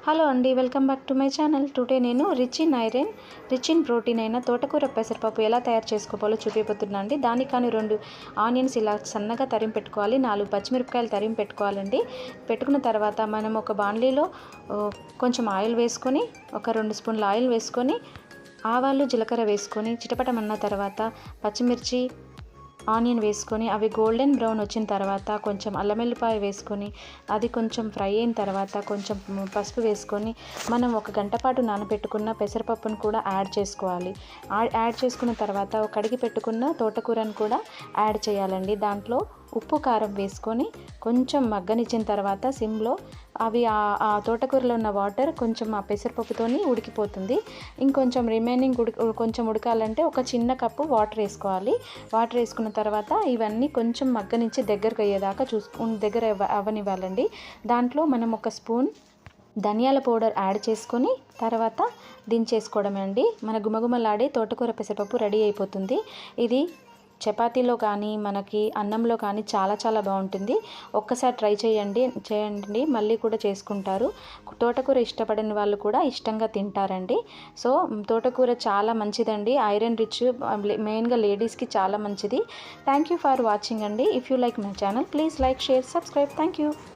Hello అండి, welcome back to my channel. Today నేను rich in iron, rich in protein అయిన తోటకూర పెసరపప్పు ఎలా తయారు చేసుకోవాలో చూపిపోతున్నా అండి. దానికని 2 ఆనియన్స్ ఇలా సన్నగా తరిమి పెట్టుకోవాలి, 4 పచ్చిమిరపకాయలు తరిమి పెట్టుకోవాలండి. పెట్టుకున్న తర్వాత మనం ఒక బాండ్లీలో కొంచెం ఆయిల్ వేసుకొని, ఒక 2 స్పూన్ల ఆయిల్ వేసుకొని, ఆవాలు జీలకర్ర వేసుకొని చిటపటమన్న తర్వాత పచ్చిమిర్చి ఆనియన్ వేసుకొని అవి గోల్డెన్ బ్రౌన్ వచ్చిన తర్వాత కొంచెం అల్లం వెల్లిపాయ వేసుకొని అది కొంచెం ఫ్రై అయిన తర్వాత కొంచెం పసుపు వేసుకొని మనం 1 గంట పాటు నానబెట్టుకున్న పెసరపప్పును కూడా యాడ్ చేసుకోవాలి. యాడ్ చేసుకున్న తర్వాత కడిగి పెట్టుకున్న తోటకూరను కూడా యాడ్ చేయాలండి. దాంట్లో ఉప్పు కారం వేసుకొని కొంచెం మగ్గనిచ్చిన తర్వాత సిమ్లో అవి ఆ తోటకూరలో ఉన్న వాటర్ కొంచెం ఆ పెసరపప్పుతోని ఉడికిపోతుంది. ఇంకొంచెం రిమైనింగ్ కొంచెం ఉడకాలంటే ఒక చిన్న కప్పు వాటర్ వేసుకోవాలి. వాటర్ వేసుకున్న తర్వాత ఇవన్నీ కొంచెం మగ్గనిచ్చి దగ్గరకు అయ్యేదాకా దగ్గర అవ్వనివ్వాలండి. దాంట్లో మనం 1 స్పూన్ ధనియాల పౌడర్ యాడ్ చేసుకొని తర్వాత దించేసుకోవడమే అండి. మన గుమగుమలాడే తోటకూర పెసరపప్పు రెడీ అయిపోతుంది. ఇది చపాతీలో కానీ మనకి అన్నంలో కానీ చాలా బాగుంటుంది. ఒక్కసారి ట్రై చేయండి, మళ్ళీ కూడా చేసుకుంటారు. తోటకూర ఇష్టపడని వాళ్ళు కూడా ఇష్టంగా తింటారండి. సో తోటకూర చాలా మంచిదండి, ఐరన్ రిచ్, మెయిన్గా లేడీస్కి చాలా మంచిది. థ్యాంక్ యూ ఫర్ వాచింగ్ అండి. If you like my channel please like, share, subscribe. Thank you.